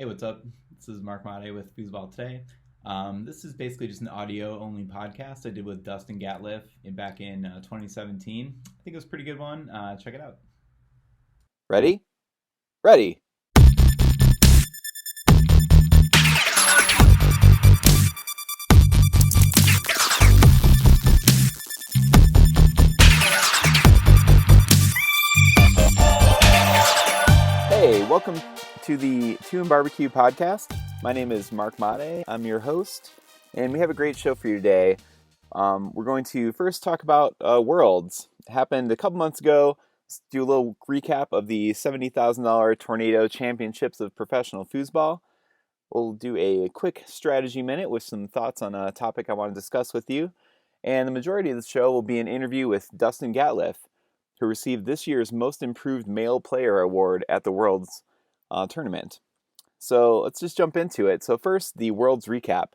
Hey, what's up? This is Mark Mate with Foosball today. This is basically just an audio-only podcast I did with Dustin Gatliff back in 2017. I think it was a pretty good one. Check it out. Ready? Ready. Hey, welcome to the N BBQ PODCAST. My name is Mark Mate. I'm your host, and we have a great show for you today. We're going to first talk about Worlds. It happened a couple months ago. Let's do a little recap of the $70,000 Tornado Championships of Professional Foosball. We'll do a quick strategy minute with some thoughts on a topic I want to discuss with you. And the majority of the show will be an interview with Dustin Gatliff, who received this year's Most Improved Male Player Award at the Worlds tournament. So let's just jump into it. So first, the Worlds recap.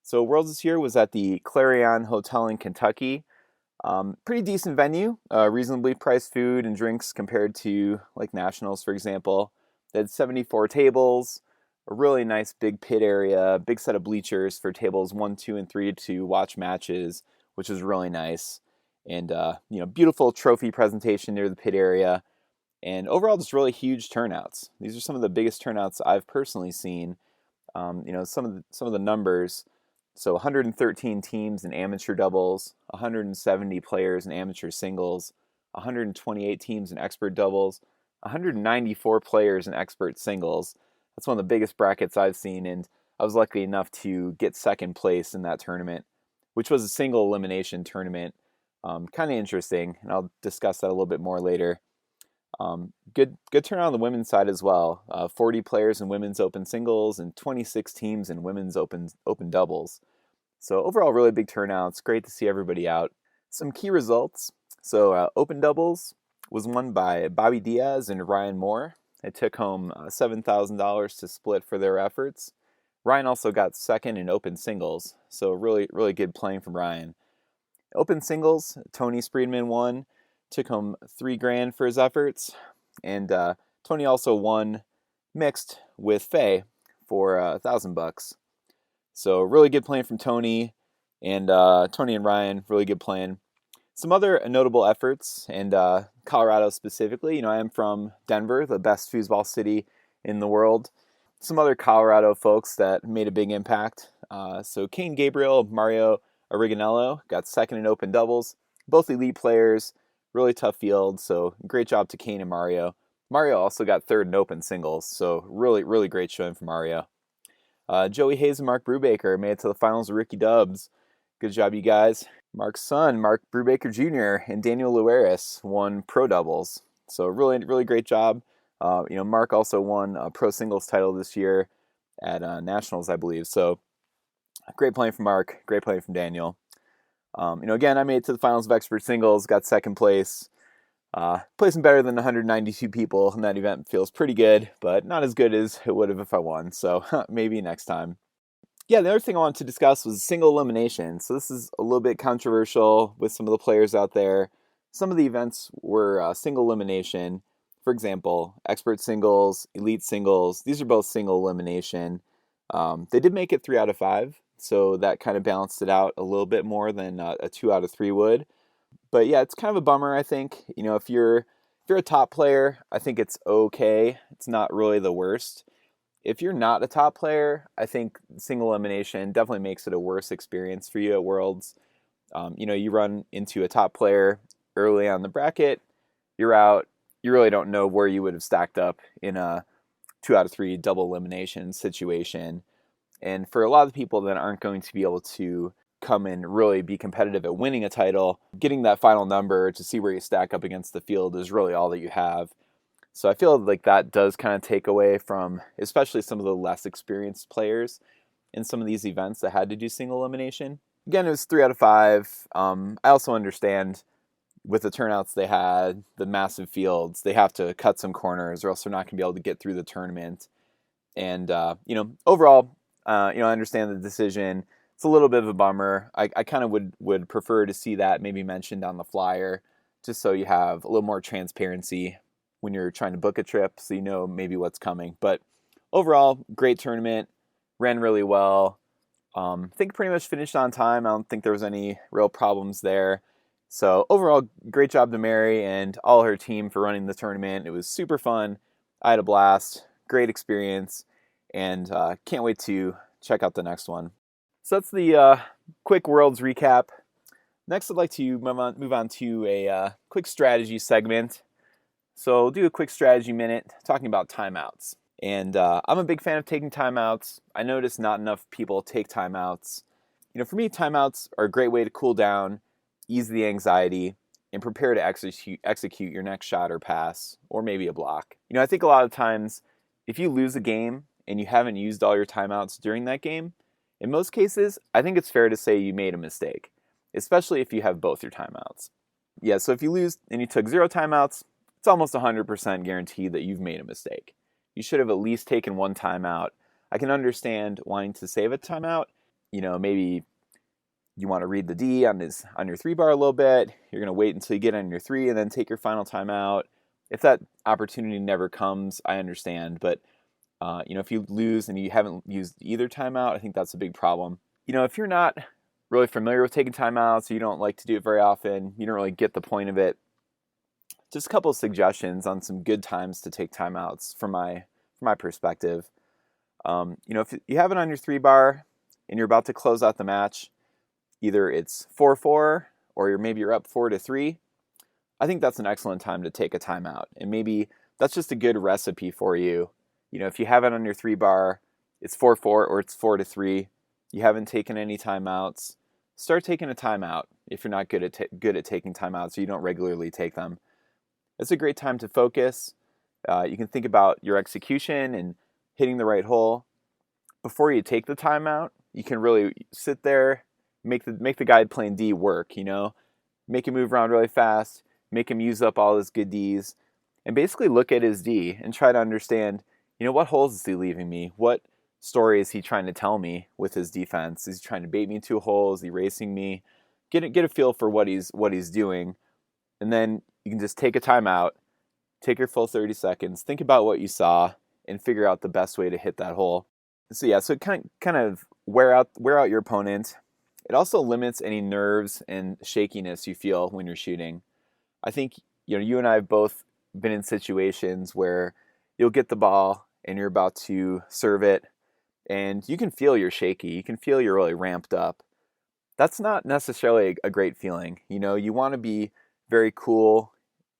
So Worlds this year was at the Clarion Hotel in Kentucky. Pretty decent venue, reasonably priced food and drinks compared to like Nationals, for example. They had 74 tables, a really nice big pit area, big set of bleachers for tables 1, 2, and 3 to watch matches, which was really nice. And, beautiful trophy presentation near the pit area. And overall, just really huge turnouts. These are some of the biggest turnouts I've personally seen. Some of the numbers. So 113 teams in amateur doubles, 170 players in amateur singles, 128 teams in expert doubles, 194 players in expert singles. That's one of the biggest brackets I've seen, and I was lucky enough to get second place in that tournament, which was a single elimination tournament. Kind of interesting, and I'll discuss that a little bit more later. Good turnout on the women's side as well. 40 players in women's open singles and 26 teams in women's open doubles. So overall, really big turnouts. Great to see everybody out. Some key results. So open doubles was won by Bobby Diaz and Ryan Moore. They took home $7,000 to split for their efforts. Ryan also got second in open singles. So really, really good playing from Ryan. Open singles, Tony Spreedman won, took home $3,000 for his efforts, and Tony also won mixed with Faye for $1,000. So really good playing from Tony, and Tony and Ryan really good playing. Some other notable efforts, and Colorado specifically. I am from Denver, the best foosball city in the world. Some other Colorado folks that made a big impact. So Kane Gabriel, Mario Originello got second in open doubles. Both elite players, really tough field, so great job to Kane and Mario. Mario also got third in open singles, so really, really great showing for Mario. Joey Hayes and Mark Brubaker made it to the finals of Ricky Dubs. Good job, you guys. Mark's son, Mark Brubaker Jr. and Daniel Luaris won pro doubles, so really, really great job. Mark also won a pro singles title this year at Nationals, I believe, so great playing from Mark, great playing from Daniel. Again, I made it to the finals of expert singles, got second place. Placing better than 192 people in that event feels pretty good, but not as good as it would have if I won, so maybe next time. Yeah, the other thing I wanted to discuss was single elimination. So this is a little bit controversial with some of the players out there. Some of the events were single elimination. For example, expert singles, elite singles, these are both single elimination. They did make it 3 out of 5. So that kind of balanced it out a little bit more than a 2 out of 3 would. But yeah, it's kind of a bummer, I think. If you're a top player, I think it's okay. It's not really the worst. If you're not a top player, I think single elimination definitely makes it a worse experience for you at Worlds. You run into a top player early on the bracket, you're out. You really don't know where you would have stacked up in a 2 out of 3 double elimination situation. And for a lot of people that aren't going to be able to come and really be competitive at winning a title, getting that final number to see where you stack up against the field is really all that you have. So I feel like that does kind of take away from, especially some of the less experienced players in some of these events that had to do single elimination. Again, it was 3 out of 5. I also understand with the turnouts they had, the massive fields, they have to cut some corners or else they're not going to be able to get through the tournament. And, overall, I understand the decision. It's a little bit of a bummer. I kind of would prefer to see that maybe mentioned on the flyer, just so you have a little more transparency when you're trying to book a trip, so you know maybe what's coming. But overall, great tournament, ran really well. I think pretty much finished on time. I don't think there was any real problems there. So overall, great job to Mary and all her team for running the tournament. It was super fun. I had a blast, great experience, and can't wait to check out the next one. So that's the quick Worlds recap. Next, I'd like to move on to a quick strategy segment. So we'll do a quick strategy minute talking about timeouts. And I'm a big fan of taking timeouts. I notice not enough people take timeouts. For me, timeouts are a great way to cool down, ease the anxiety, and prepare to execute your next shot or pass, or maybe a block. I think a lot of times, if you lose a game and you haven't used all your timeouts during that game, in most cases, I think it's fair to say you made a mistake, especially if you have both your timeouts. Yeah, so if you lose and you took 0 timeouts, it's almost 100% guaranteed that you've made a mistake. You should have at least taken 1 timeout. I can understand wanting to save a timeout. Maybe you want to read the D on your 3-bar a little bit. You're going to wait until you get on your 3 and then take your final timeout. If that opportunity never comes, I understand. But, if you lose and you haven't used either timeout, I think that's a big problem. If you're not really familiar with taking timeouts, or you don't like to do it very often, you don't really get the point of it, just a couple of suggestions on some good times to take timeouts from my perspective. If you have it on your 3-bar and you're about to close out the match, either it's 4-4 or maybe you're up 4-3, I think that's an excellent time to take a timeout. And maybe that's just a good recipe for you. If you have it on your 3-bar, it's 4-4 or it's 4-3, you haven't taken any timeouts, start taking a timeout if you're not good at taking timeouts or you don't regularly take them. It's a great time to focus. You can think about your execution and hitting the right hole. Before you take the timeout, you can really sit there, make the guy playing D work, make him move around really fast, make him use up all his good Ds, and basically look at his D and try to understand, what holes is he leaving me? What story is he trying to tell me with his defense? Is he trying to bait me into a hole? Is he racing me? Get a feel for what he's doing, and then you can just take a timeout, take your full 30 seconds, think about what you saw, and figure out the best way to hit that hole. So it kind of wear out your opponent. It also limits any nerves and shakiness you feel when you're shooting. I think you and I have both been in situations where you'll get the ball and you're about to serve it, and you can feel you're shaky. You can feel you're really ramped up. That's not necessarily a great feeling. You want to be very cool,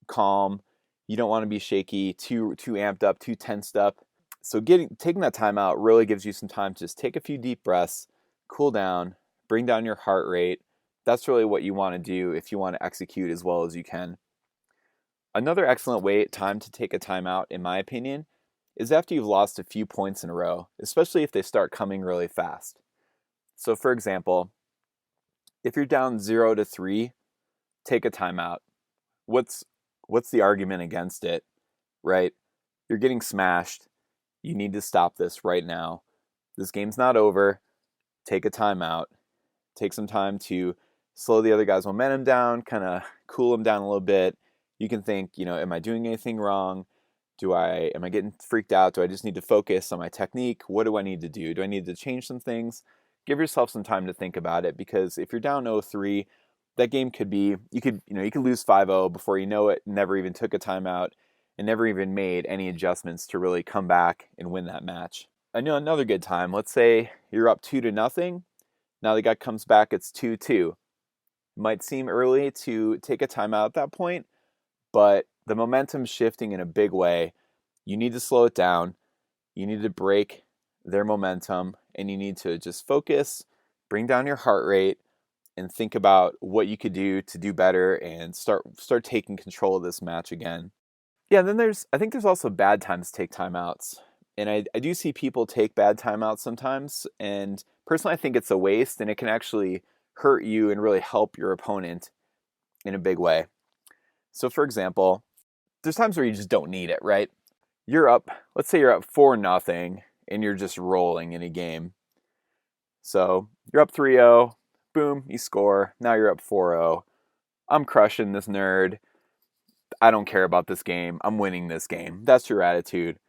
calm. You don't want to be shaky, too amped up, too tensed up. So taking that time out really gives you some time to just take a few deep breaths, cool down, bring down your heart rate. That's really what you want to do if you want to execute as well as you can. Another excellent time to take a timeout, in my opinion, is after you've lost a few points in a row, especially if they start coming really fast. So for example, if you're down 0-3, take a timeout. What's the argument against it, right? You're getting smashed. You need to stop this right now. This game's not over. Take a timeout. Take some time to slow the other guy's momentum down, kind of cool him down a little bit. You can think, am I doing anything wrong? Am I getting freaked out? Do I just need to focus on my technique? What do I need to do? Do I need to change some things? Give yourself some time to think about it, because if you're down 0-3, that game could be, you could lose 5-0 before you know it, never even took a timeout, and never even made any adjustments to really come back and win that match. I know another good time. Let's say you're up 2-0. Now the guy comes back, it's 2-2. Might seem early to take a timeout at that point, but the momentum's shifting in a big way. You need to slow it down. You need to break their momentum, and you need to just focus, bring down your heart rate, and think about what you could do to do better and start taking control of this match again. Yeah, and then I think there's also bad times to take timeouts. And I do see people take bad timeouts sometimes, and personally I think it's a waste, and it can actually hurt you and really help your opponent in a big way. So for example, there's times where you just don't need it, right? Let's say you're up 4-0 and you're just rolling in a game. So you're up 3-0, boom, you score. Now you're up 4-0. I'm crushing this nerd. I don't care about this game. I'm winning this game. That's your attitude.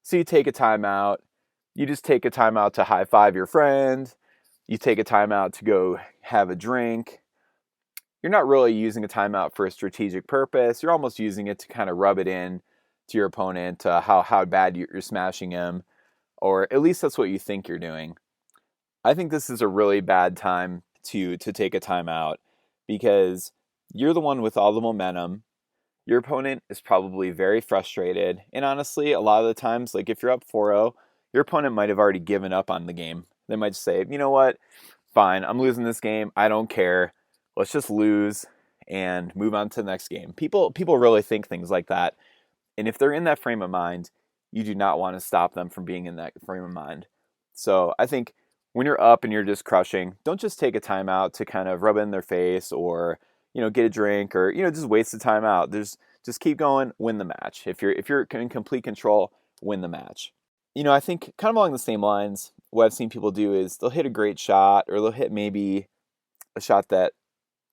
So you take a timeout. You just take a timeout to high five your friend. You take a timeout to go have a drink. You're not really using a timeout for a strategic purpose. You're almost using it to kind of rub it in to your opponent, how bad you're smashing him, or at least that's what you think you're doing. I think this is a really bad time to take a timeout because you're the one with all the momentum. Your opponent is probably very frustrated. And honestly, a lot of the times, like if you're up 4-0, your opponent might have already given up on the game. They might say, you know what? Fine, I'm losing this game. I don't care. Let's just lose and move on to the next game. People really think things like that. And if they're in that frame of mind, you do not want to stop them from being in that frame of mind. So I think when you're up and you're just crushing, don't just take a timeout to kind of rub it in their face or, get a drink or, just waste the timeout. Just keep going, win the match. If you're in complete control, win the match. I think kind of along the same lines, what I've seen people do is they'll hit a great shot or they'll hit maybe a shot that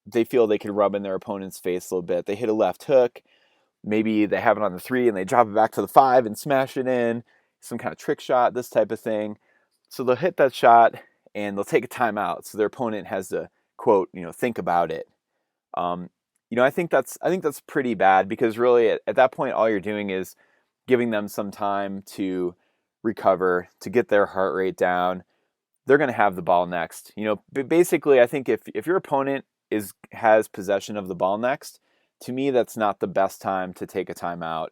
they feel they can rub in their opponent's face a little bit. They hit a left hook. Maybe they have it on the 3 and they drop it back to the 5 and smash it in. Some kind of trick shot, this type of thing. So they'll hit that shot and they'll take a timeout. So their opponent has to, quote, think about it. I think that's pretty bad because really at that point, all you're doing is giving them some time to recover, to get their heart rate down. They're going to have the ball next. Basically, I think if your opponent has possession of the ball next, to me, that's not the best time to take a timeout,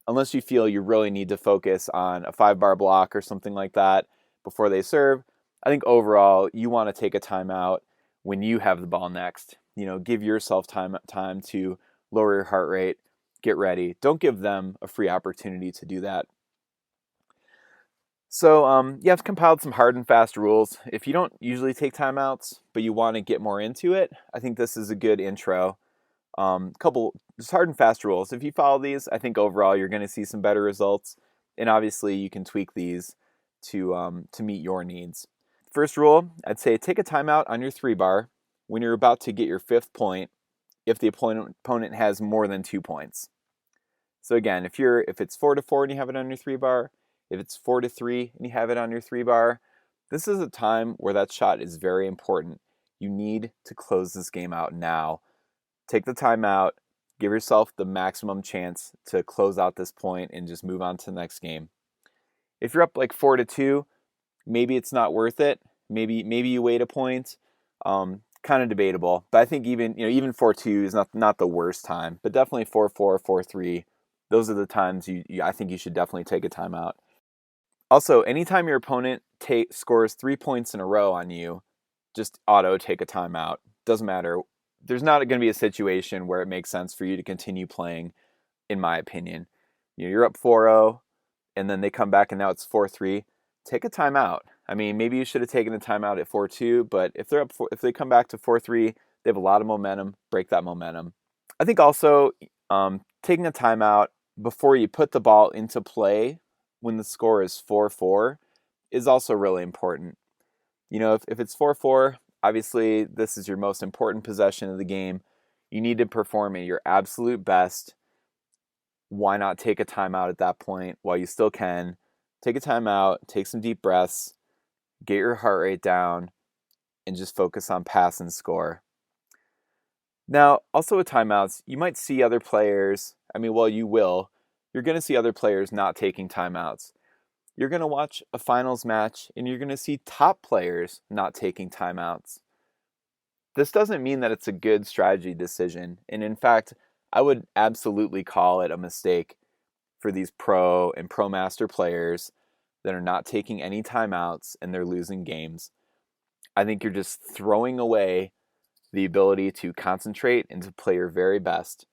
unless you feel you really need to focus on a 5-bar block or something like that before they serve. I think overall, you want to take a timeout when you have the ball next. Give yourself time to lower your heart rate, get ready. Don't give them a free opportunity to do that. So, I've compiled some hard and fast rules. If you don't usually take timeouts, but you want to get more into it, I think this is a good intro. Couple just hard and fast rules. If you follow these, I think overall you're going to see some better results. And obviously you can tweak these to meet your needs. First rule, I'd say take a timeout on your 3-bar when you're about to get your 5th point if the opponent has more than 2 points. So again, if it's 4-4 and you have it on your 3-bar, if it's 4-3 and you have it on your 3-bar, this is a time where that shot is very important. You need to close this game out now. Take the timeout, give yourself the maximum chance to close out this point and just move on to the next game. If you're up like 4-2, maybe it's not worth it. Maybe you wait a point. Kind of debatable, but I think even 4-2 is not the worst time. But definitely 4-4, 4-3. Those are the times I think you should definitely take a timeout. Also, anytime your opponent scores 3 points in a row on you, just auto take a timeout. Doesn't matter. There's not going to be a situation where it makes sense for you to continue playing, in my opinion. You're up 4-0, and then they come back and now it's 4-3. Take a timeout. I mean, maybe you should have taken a timeout at 4-2, but if they come back to 4-3, they have a lot of momentum. Break that momentum. I think also taking a timeout before you put the ball into play when the score is 4-4 is also really important. If it's 4-4, obviously this is your most important possession of the game. You need to perform at your absolute best. Why not take a timeout at that point while you still can? Take a timeout, take some deep breaths, get your heart rate down, and just focus on pass and score. Now, also with timeouts, you might see other players, you will. You're going to see other players not taking timeouts. You're going to watch a finals match, and you're going to see top players not taking timeouts. This doesn't mean that it's a good strategy decision, and in fact, I would absolutely call it a mistake for these pro and pro master players that are not taking any timeouts and they're losing games. I think you're just throwing away the ability to concentrate and to play your very best.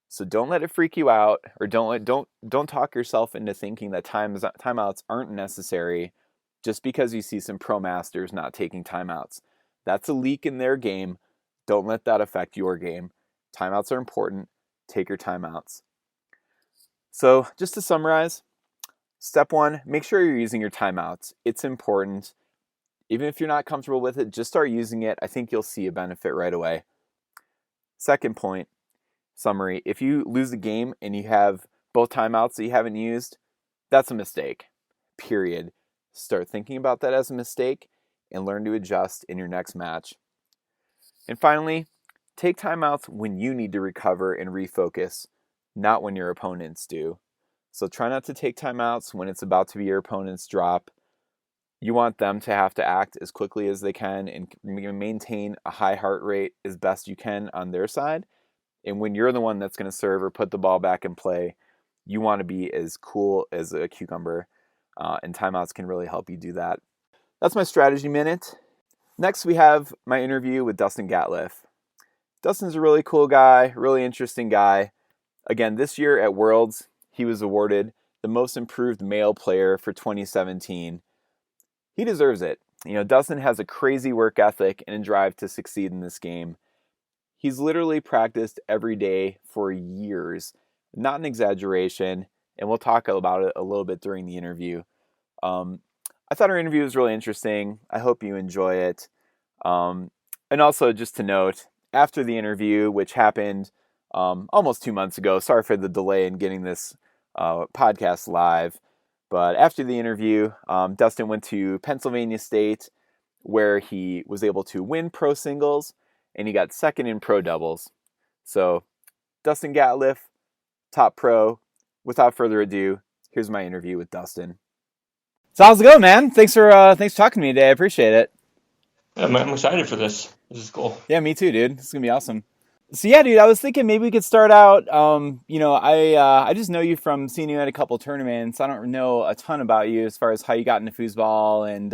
So don't let it freak you out, or don't talk yourself into thinking that timeouts aren't necessary just because you see some pro masters not taking timeouts. That's a leak in their game. Don't let that affect your game. Timeouts are important. Take your timeouts. So just to summarize, step 1, make sure you're using your timeouts. It's important. Even if you're not comfortable with it, just start using it. I think you'll see a benefit right away. Second point, summary. If you lose the game and you have both timeouts that you haven't used, that's a mistake. Period. start thinking about that as a mistake and learn to adjust in your next match. And finally, take timeouts when you need to recover and refocus, not when your opponents do. So try not to take timeouts when it's about to be your opponent's drop. You want them to have to act as quickly as they can and maintain a high heart rate as best you can on their side. And when you're the one that's going to serve or put the ball back in play, you want to be as cool as a cucumber. And timeouts can really help you do that. That's my strategy minute. Next, we have my interview with Dustin Gatliff. Dustin's a really cool guy, really interesting guy. Again, this year at Worlds, he was awarded the Most Improved Male Player for 2017. He deserves it. Dustin has a crazy work ethic and a drive to succeed in this game. He's literally practiced every day for years, not an exaggeration, and we'll talk about it a little bit during the interview. I thought our interview was really interesting. I hope you enjoy it. And also, just to note, after the interview, which happened almost 2 months ago, sorry for the delay in getting this podcast live, but after the interview, Dustin went to Pennsylvania State, where he was able to win pro singles, and he got second in pro doubles. So, Dustin Gatliff, top pro. Without further ado, here's my interview with Dustin. So how's it going, man? Thanks for talking to me today. I appreciate it. I'm excited for this. This is cool. Yeah, me too, dude. It's gonna be awesome. So yeah, dude, I was thinking maybe we could start out. I just know you from seeing you at a couple tournaments. I don't know a ton about you as far as how you got into foosball and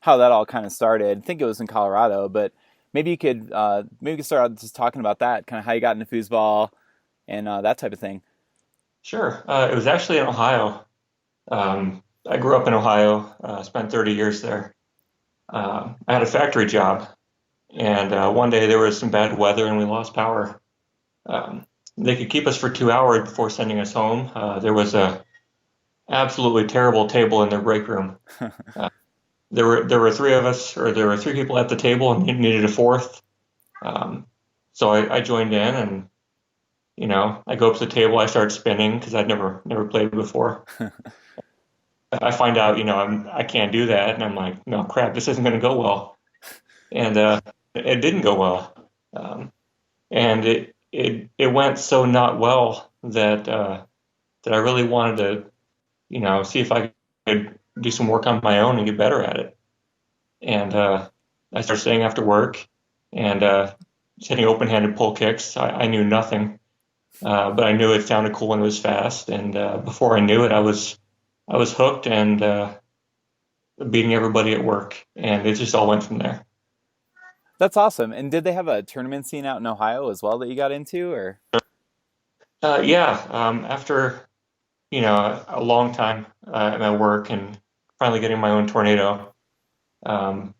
how that all kind of started. I think it was in Colorado, but maybe we could start out just talking about that, kind of how you got into foosball and that type of thing. Sure. It was actually in Ohio. I grew up in Ohio. Spent 30 years there. I had a factory job. And one day there was some bad weather and we lost power. They could keep us for 2 hours before sending us home. There was a absolutely terrible table in their break room. There were three of us, or there were three people at the table, and needed a fourth. So I joined in, and I go up to the table. I start spinning because I'd never played before. I find out I can't do that, and I'm like, no crap, this isn't going to go well. And it didn't go well, and it went so not well that I really wanted to, see if I could do some work on my own and get better at it. And I started staying after work and just hitting open-handed pull kicks. I knew nothing, but I knew it sounded cool and it was fast. And before I knew it, I was hooked and beating everybody at work, and it just all went from there. That's awesome. And did they have a tournament scene out in Ohio as well that you got into, or? Yeah. After, a long time at my work and finally getting my own tornado, I,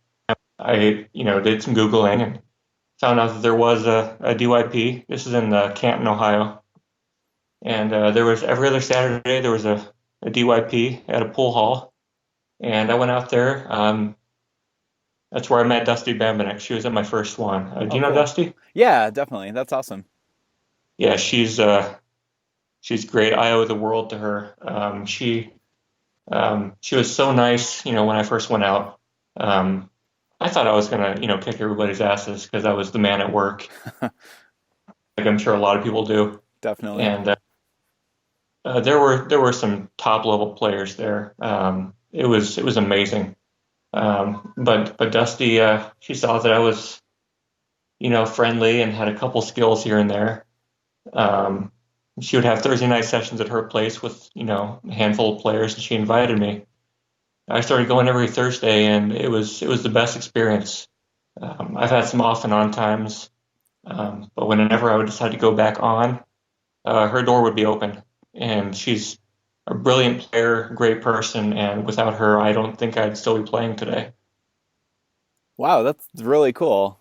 did some Googling and found out that there was a DYP. This is in Canton, Ohio. And there was every other Saturday, there was a DYP at a pool hall. And I went out there. That's where I met Dusty Bambanek. She was at my first one. Do you know cool. Dusty? Yeah, definitely. That's awesome. Yeah, she's great. I owe the world to her. She was so nice. When I first went out, I thought I was gonna kick everybody's asses because I was the man at work. Like I'm sure a lot of people do. Definitely. And there were some top level players there. It was amazing. But Dusty, she saw that I was, friendly and had a couple skills here and there. She would have Thursday night sessions at her place with, a handful of players, and she invited me. I started going every Thursday, and it was the best experience. I've had some off and on times, but whenever I would decide to go back on, her door would be open. And she's a brilliant player, great person, and without her, I don't think I'd still be playing today. Wow, that's really cool.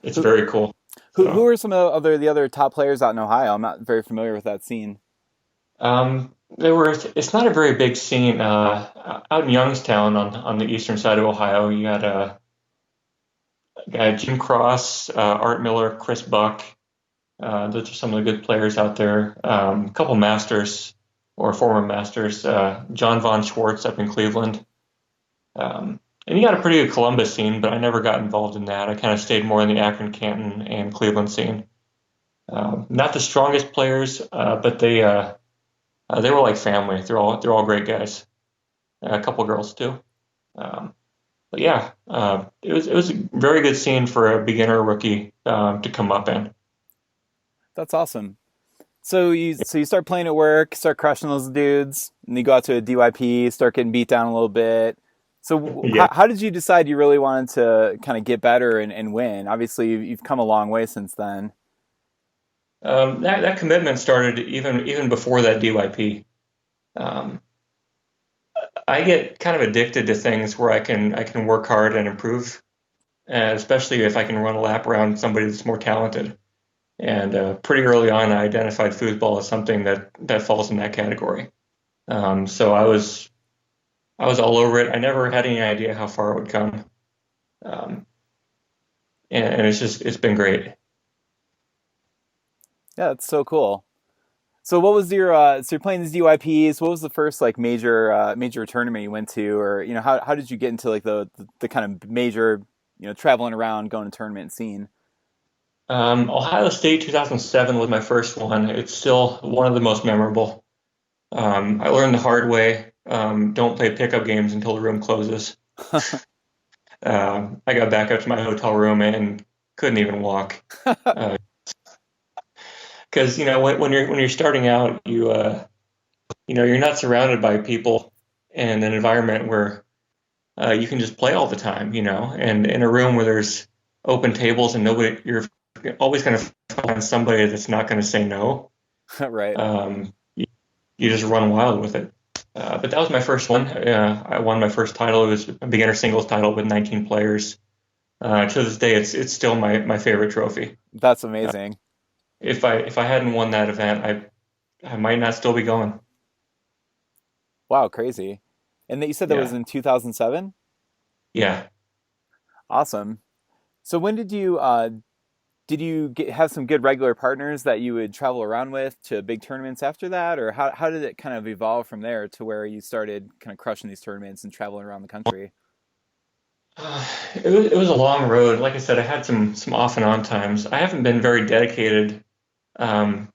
It's very cool. Who are some of the other top players out in Ohio? I'm not very familiar with that scene. It's not a very big scene. Out in Youngstown on the eastern side of Ohio, you got Jim Cross, Art Miller, Chris Buck. Those are some of the good players out there. A couple masters or former masters. John Von Schwartz up in Cleveland. And you got a pretty good Columbus scene, but I never got involved in that. I kind of stayed more in the Akron, Canton, and Cleveland scene. Not the strongest players, but they were like family. They're all great guys. A couple girls too. Um, but yeah, it was a very good scene for a beginner rookie to come up in. That's awesome. So you start playing at work, start crushing those dudes, and you go out to a DYP, start getting beat down a little bit. So Yeah. how did you decide you really wanted to kind of get better and win? Obviously, you've come a long way since then. That commitment started even before that DYP. Um, I get kind of addicted to things where I can work hard and improve, especially if I can run a lap around somebody that's more talented. And pretty early on, I identified foosball as something that falls in that category. So I was all over it. I never had any idea how far it would come, um, and it's been great. Yeah, that's so cool. So what was your so you're playing these DYPs? What was the first like major tournament you went to, or how did you get into like the kind of major traveling around going to tournament scene? Ohio State 2007 was my first one. It's still one of the most memorable. I learned the hard way. Don't play pickup games until the room closes. I got back up to my hotel room and couldn't even walk. Because when you're starting out, you're not surrounded by people and an environment where you can just play all the time, and in a room where there's open tables and nobody, you're always going to find somebody that's not going to say no. Right. You just run wild with it. But that was my first one. I won my first title. It was a beginner singles title with 19 players. To this day, it's still my favorite trophy. That's amazing. If I hadn't won that event, I might not still be going. Wow, crazy. And that you said that was Yeah, in 2007? yeah. Awesome. So when did you have some good regular partners that you would travel around with to big tournaments after that, or how did it kind of evolve from there to where you started kind of crushing these tournaments and traveling around the country? It was a long road. Like I said, I had some off and on times. I haven't been very dedicated. Um,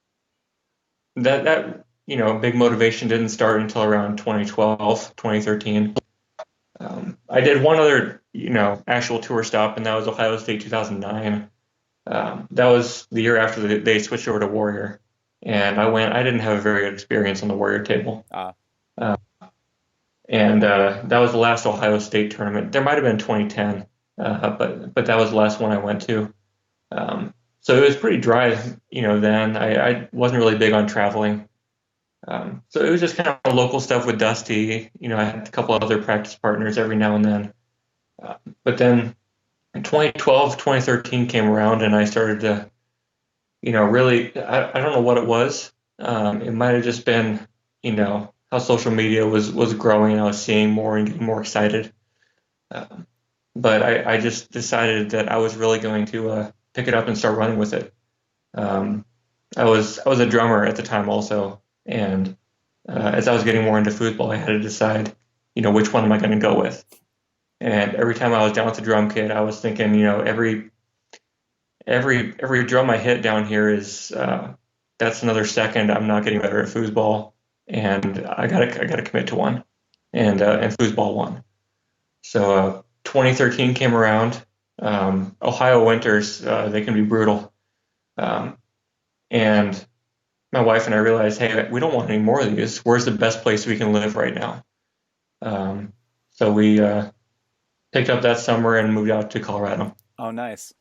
that big motivation didn't start until around 2012, 2013. I did one other actual tour stop, and that was Ohio State 2009. That was the year after they switched over to Warrior, and I went. I didn't have a very good experience on the Warrior table, Ah, uh, and that was the last Ohio State tournament. There might have been 2010, but that was the last one I went to. So it was pretty dry, then I wasn't really big on traveling. So it was just kind of local stuff with Dusty. I had a couple of other practice partners every now and then. But then in 2012, 2013 came around and I started to, really, I don't know what it was. It might have just been, how social media was growing and I was seeing more and getting more excited. Um, but I just decided that I was really going to pick it up and start running with it. Um, I was a drummer at the time also, and as I was getting more into football, I had to decide, which one am I going to go with? And every time I was down with the drum kit, I was thinking, every drum I hit down here is that's another second I'm not getting better at foosball, and I gotta commit to one, and foosball won. So 2013 came around. Ohio winters, they can be brutal. Um, and my wife and I realized, hey, we don't want any more of these. Where's the best place we can live right now? So we picked up that summer and moved out to Colorado. oh, nice.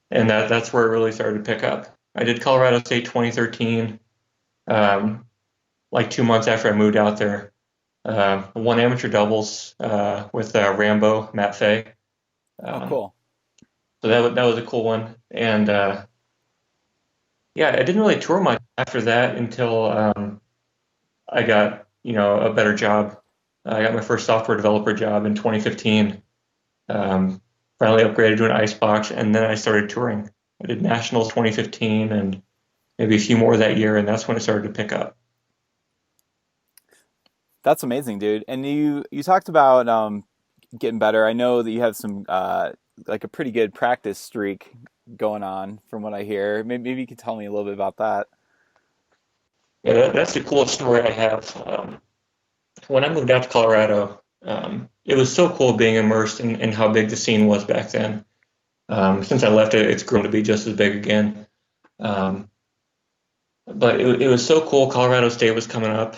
And that's where it really started to pick up. I did Colorado State 2013, like 2 months after I moved out there. Won amateur doubles with Rambo, Matt Fay. Oh, Um, cool. so that was a cool one. And yeah, I didn't really tour much after that until I got, a better job. I got my first software developer job in 2015. Finally upgraded to an icebox, and then I started touring. I did Nationals 2015 and maybe a few more that year, and that's when it started to pick up. That's amazing, dude. And you talked about getting better. I know that you have some like a pretty good practice streak going on, from what I hear. Maybe you could tell me a little bit about that. Yeah, that's the coolest story I have. When I moved out to Colorado, it was so cool being immersed in how big the scene was back then. Since I left it, it's grown to be just as big again. But it was so cool. Colorado State was coming up,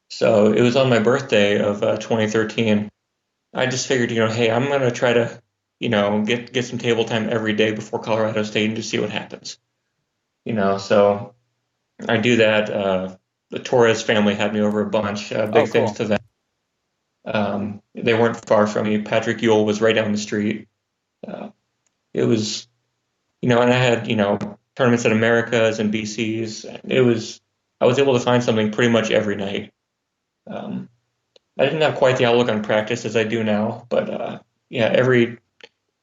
So it was on my birthday of 2013. I just figured, hey, I'm going to try to, get some table time every day before Colorado State and just see what happens. So I do that. The Torres family had me over a bunch. Big thanks to them. They weren't far from me. Patrick Ewell was right down the street. It was, and I had, tournaments at Americas and BCs. I was able to find something pretty much every night. I didn't have quite the outlook on practice as I do now, but I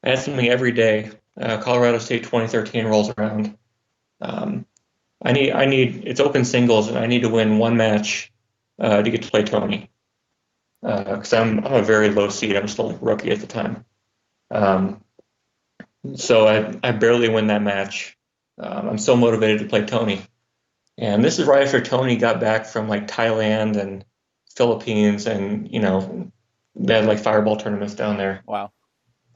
had something every day. Colorado State 2013 rolls around. I need it's open singles, and I need to win one match to get to play Tony. Because I'm a very low seed. I'm still a rookie at the time. So I barely win that match. I'm so motivated to play Tony. And this is right after Tony got back from like Thailand and Philippines, and they had like fireball tournaments down there. Wow.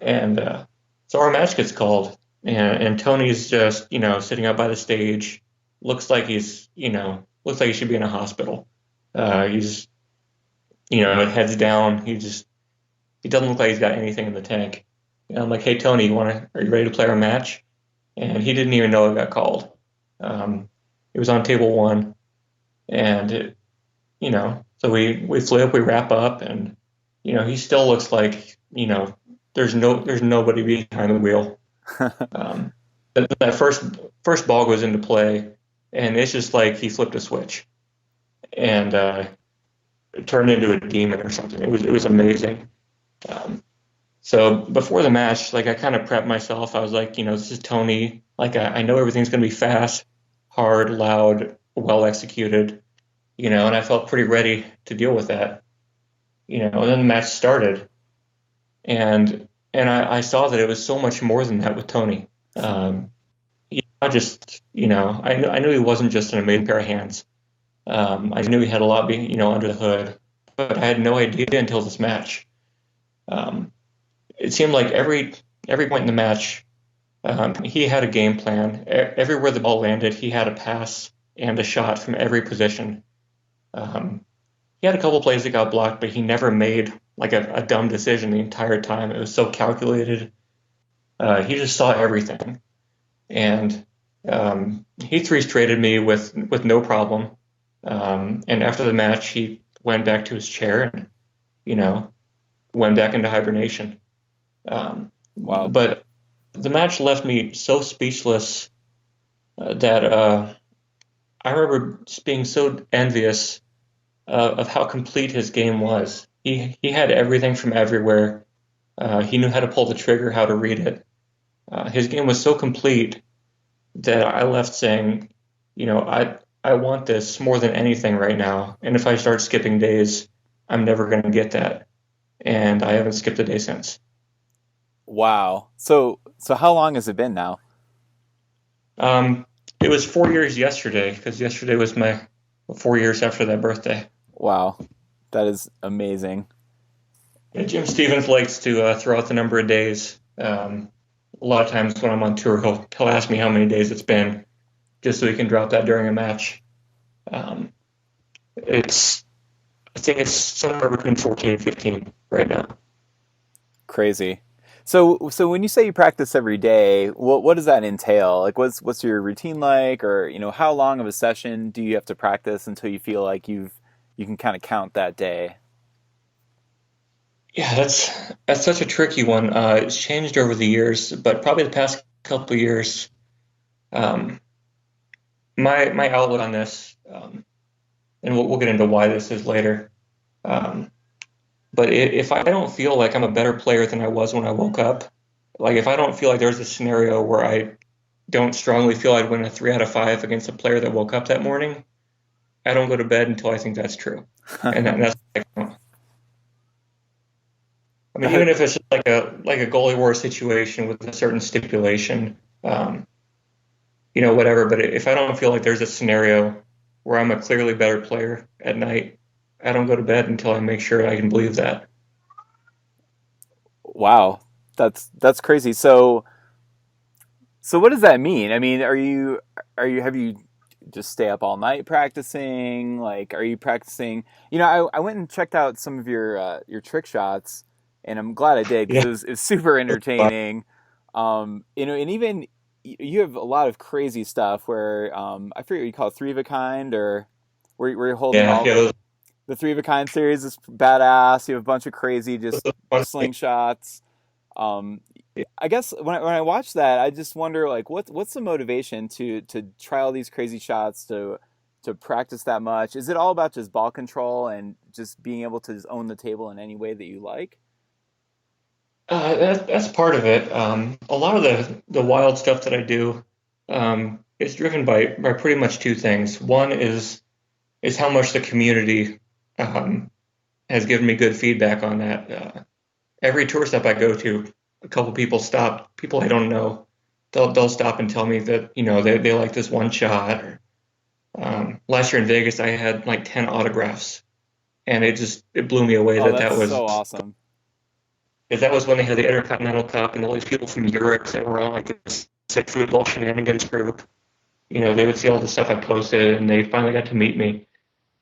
And so our match gets called, and Tony's just sitting out by the stage. Looks like he should be in a hospital. He's heads down. He doesn't look like he's got anything in the tank. And I'm like, hey Tony, are you ready to play our match? And he didn't even know it got called. It was on table one, and so we flip, we wrap up, and he still looks like there's nobody behind the wheel. That first ball goes into play, and it's just like he flipped a switch, and it turned into a demon or something. It was amazing. So before the match, like I kind of prepped myself. I was like, this is Tony. Like I know everything's going to be fast, hard, loud, well executed, and I felt pretty ready to deal with that. And then the match started, and I saw that it was so much more than that with Tony. I knew he wasn't just an amazing pair of hands. I knew he had a lot being, under the hood, but I had no idea until this match. It seemed like every point in the match, he had a game plan. Everywhere the ball landed, he had a pass and a shot from every position. He had a couple plays that got blocked, but he never made like a dumb decision the entire time. It was so calculated. He just saw everything, and he 3-straighted me with no problem. And after the match, he went back to his chair and went back into hibernation. Wow! But the match left me so speechless that I remember just being so envious of how complete his game was. He had everything from everywhere. He knew how to pull the trigger, how to read it. His game was so complete that I left saying, I want this more than anything right now. And if I start skipping days, I'm never going to get that. And I haven't skipped a day since. Wow. So how long has it been now? It was 4 years yesterday, because yesterday was my 4 years after that birthday. Wow. That is amazing. Yeah, Jim Stevens likes to throw out the number of days. A lot of times when I'm on tour, he'll ask me how many days it's been, just so he can drop that during a match. I think it's somewhere between 14 and 15 right now. Crazy. So when you say you practice every day, what does that entail? Like, what's your routine like, or how long of a session do you have to practice until you feel like you can kind of count that day? Yeah, that's such a tricky one. It's changed over the years, but probably the past couple of years, my outlook on this, and we'll get into why this is later. But if I don't feel like I'm a better player than I was when I woke up, like if I don't feel like there's a scenario where I don't strongly feel I'd win a 3 out of 5 against a player that woke up that morning, I don't go to bed until I think that's true. And that's like, I mean, even if it's just like a goalie war situation with a certain stipulation, um, whatever. But if I don't feel like there's a scenario where I'm a clearly better player at night, I don't go to bed until I make sure I can believe that. Wow, that's crazy. So what does that mean? I mean, have you just stay up all night practicing? Like, are you practicing? I went and checked out some of your trick shots, and I'm glad I did because Yeah. it was super entertaining. And even you have a lot of crazy stuff where I forget what you call it, three of a kind, or where you're holding Yeah, all yeah, the three of a kind series is badass. You have a bunch of crazy just those are fun. slingshots. Um, I guess when I watch that, I just wonder like what's the motivation to try all these crazy shots to practice that much? Is it all about just ball control and just being able to just own the table in any way that you like? That's part of it. A lot of the wild stuff that I do is driven by pretty much two things. One is how much the community um, has given me good feedback on that. Every tour stop I go to, a couple people I don't know, they'll stop and tell me that they like this one shot. Or, last year in Vegas, I had like 10 autographs, and it blew me away Oh, that that's so awesome. that was when they had the Intercontinental Cup, and all these people from Europe that were on like this sick football shenanigans group. They would see all the stuff I posted, and they finally got to meet me.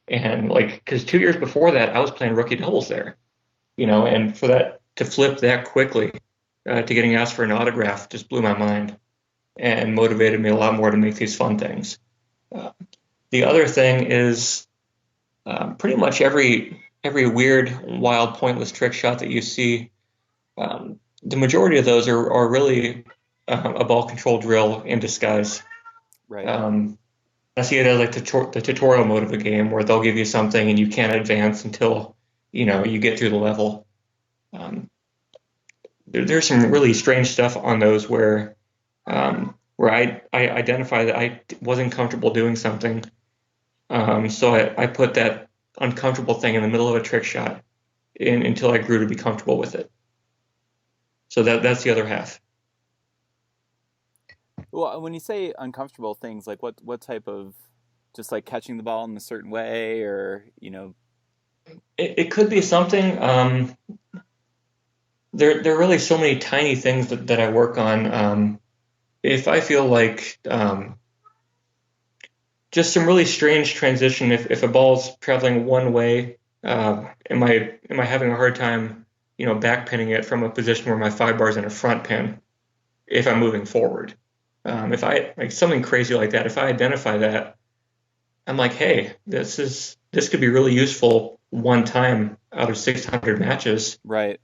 And like, because 2 years before that, I was playing rookie doubles there. And for that to flip that quickly to getting asked for an autograph just blew my mind and motivated me a lot more to make these fun things. Uh, the other thing is pretty much every weird, wild, pointless trick shot that you see. The majority of those are really a ball control drill in disguise. Right. Um, I see it as like the tutorial mode of a game where they'll give you something and you can't advance until you get through the level. Um, there's some really strange stuff on those where I identify that I wasn't comfortable doing something, so I put that uncomfortable thing in the middle of a trick shot until I grew to be comfortable with it. So that's the other half. Well, when you say uncomfortable things, like what type of just like catching the ball in a certain way, or It could be something. There are really so many tiny things that I work on. If I feel like just some really strange transition, if a ball's traveling one way, am I having a hard time, back pinning it from a position where my 5 bar's in a front pin if I'm moving forward? If I like something crazy like that, if I identify that, I'm like, hey, this could be really useful one time out of 600 matches. right?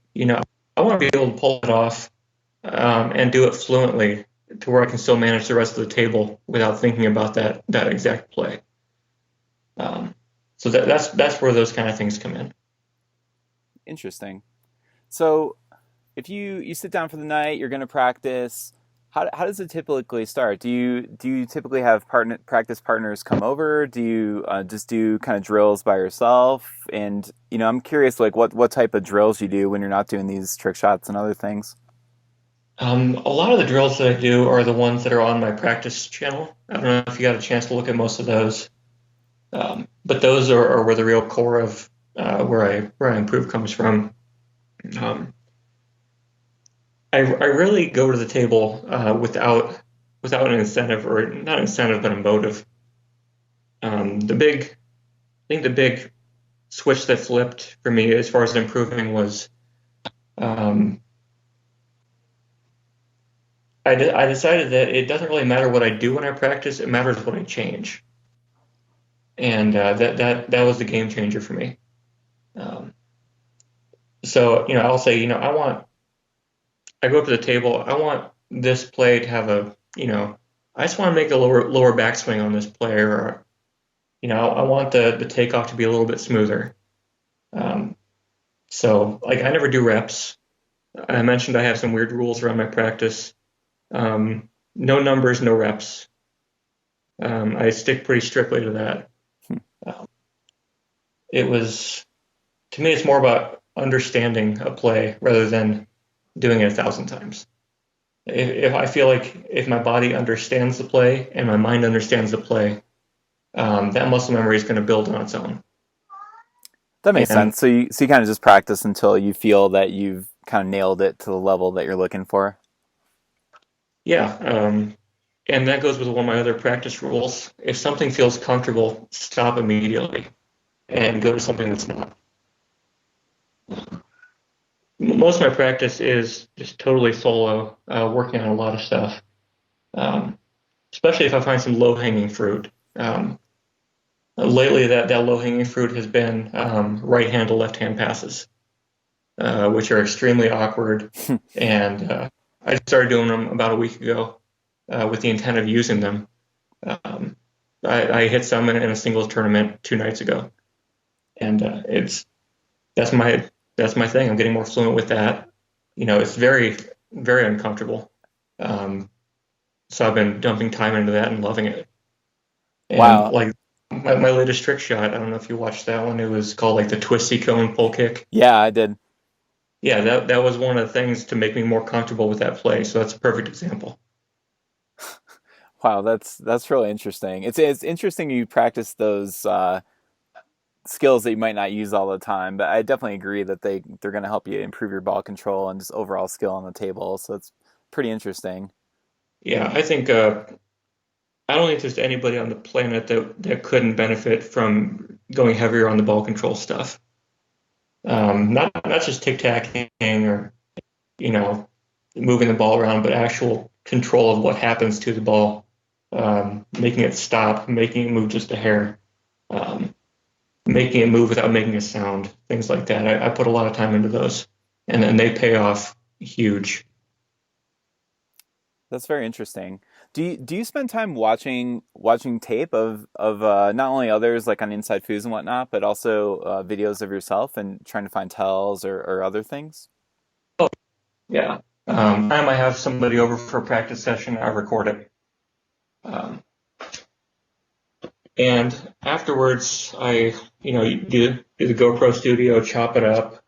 I want to be able to pull it off and do it fluently to where I can still manage the rest of the table without thinking about that exact play. Um, so that's where those kind of things come in. Interesting. So if you sit down for the night, you're going to practice. How does it typically start? Do you typically have practice partners come over? Do you just do kind of drills by yourself? And I'm curious, like what type of drills you do when you're not doing these trick shots and other things. A lot of the drills that I do are the ones that are on my practice channel. I don't know if you got a chance to look at most of those, but those are where the real core of where I improve comes from. Um, I really go to the table without an incentive, or not incentive, but a motive. I think the big switch that flipped for me as far as improving was um, I decided that it doesn't really matter what I do when I practice; it matters what I change, and that was the game changer for me. Um, so I'll say I go up to the table. I want this play to have I just want to make the lower backswing on this player. Or, I want the takeoff to be a little bit smoother. Um, so like I never do reps. I mentioned I have some weird rules around my practice. No numbers, no reps. I stick pretty strictly to that. Hmm. Um, it was to me, it's more about understanding a play rather than doing it 1,000 times. If I feel like if my body understands the play and my mind understands the play, that muscle memory is going to build on its own. That makes And sense. So you kind of just practice until you feel that you've kind of nailed it to the level that you're looking for. yeah, and that goes with one of my other practice rules. If something feels comfortable, stop immediately and go to something that's not. Most of my practice is just totally solo, working on a lot of stuff, especially if I find some low-hanging fruit. Lately, that low-hanging fruit has been right-hand to left-hand passes, which are extremely awkward. And I started doing them about a week ago with the intent of using them. I hit some in a singles tournament 2 nights ago, and that's my thing. I'm getting more fluent with that. It's very, very uncomfortable. So I've been dumping time into that and loving it. And Wow. like my latest trick shot, I don't know if you watched that one. It was called like the twisty cone pull kick. Yeah, I did. Yeah, that was one of the things to make me more comfortable with that play. So that's a perfect example. Wow, that's really interesting. It's interesting you practice those skills that you might not use all the time, but I definitely agree that they're going to help you improve your ball control and just overall skill on the table. So it's pretty interesting. Yeah, I think I don't think there's anybody on the planet that couldn't benefit from going heavier on the ball control stuff. Not just tic-tacking or moving the ball around, but actual control of what happens to the ball, making it stop, making it move just a hair, making it move without making a sound, things like that. I put a lot of time into those, and then they pay off huge. That's very interesting. Do you spend time watching tape of not only others like on Inside Foos and whatnot, but also videos of yourself and trying to find tells or other things? Oh, yeah. Time I have somebody over for a practice session, I record it. And afterwards, I, do the GoPro studio, chop it up,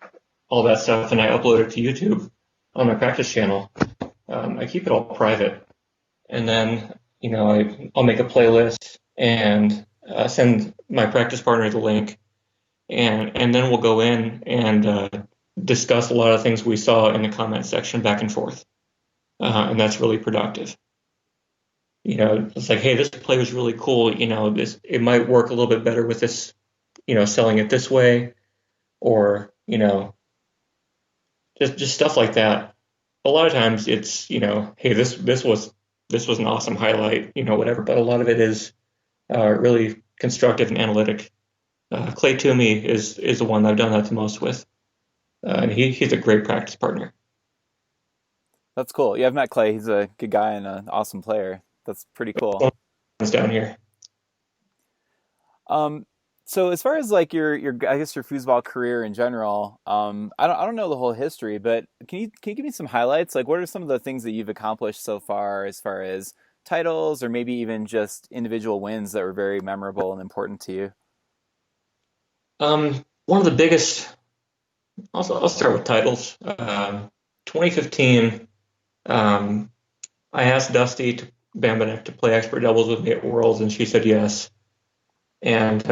all that stuff, and I upload it to YouTube on my practice channel. I keep it all private. And then, I'll make a playlist and send my practice partner the link. And then we'll go in and discuss a lot of things we saw in the comment section back and forth. And that's really productive. It's like, hey, this play was really cool. It might work a little bit better with this, selling it this way, or, just stuff like that. A lot of times it's, hey, this was an awesome highlight, whatever. But a lot of it is really constructive and analytic. Clay Toomey is the one I've done that the most with, and he's a great practice partner. That's cool. Yeah, I've met Clay. He's a good guy and an awesome player. That's pretty cool. Down here. So as far as like your I guess your foosball career in general, I don't know the whole history, but can you give me some highlights? Like, what are some of the things that you've accomplished so far, as far as titles, or maybe even just individual wins that were very memorable and important to you? One of the biggest. I'll start with titles. 2015. I asked Dusty Bambanek to play expert doubles with me at Worlds, and she said yes. And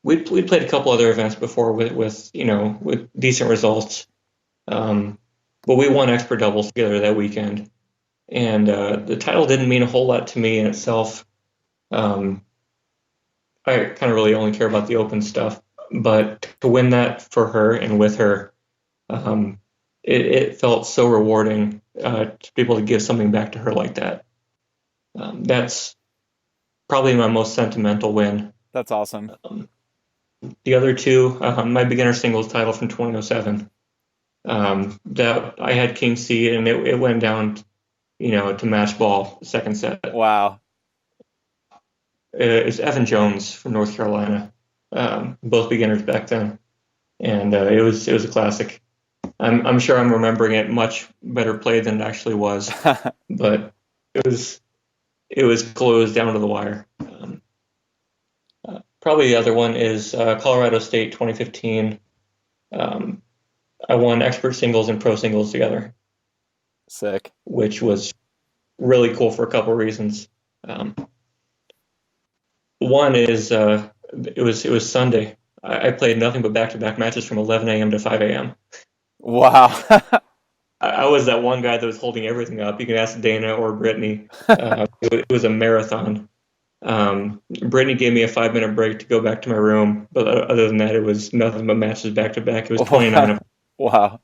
we'd played a couple other events before with decent results, but we won expert doubles together that weekend. And the title didn't mean a whole lot to me in itself. I kind of really only care about the open stuff, but to win that for her and with her, it felt so rewarding to be able to give something back to her like that. That's probably my most sentimental win. That's awesome. The other two, my beginner singles title from 2007, that I had king seed, and it went down, to match ball second set. Wow. It's Evan Jones from North Carolina, both beginners back then, and it was a classic. I'm sure I'm remembering it much better played than it actually was, but it was closed down to the wire. Probably the other one is Colorado State 2015. I won expert singles and pro singles together. Sick. Which was really cool for a couple of reasons. One is it was Sunday. I played nothing but back-to-back matches from 11 a.m. to 5 a.m. Wow. I was that one guy that was holding everything up. You can ask Dana or Brittany. It was a marathon. Brittany gave me a 5-minute break to go back to my room, but other than that, it was nothing but matches back-to-back. It was 29 of them. Wow.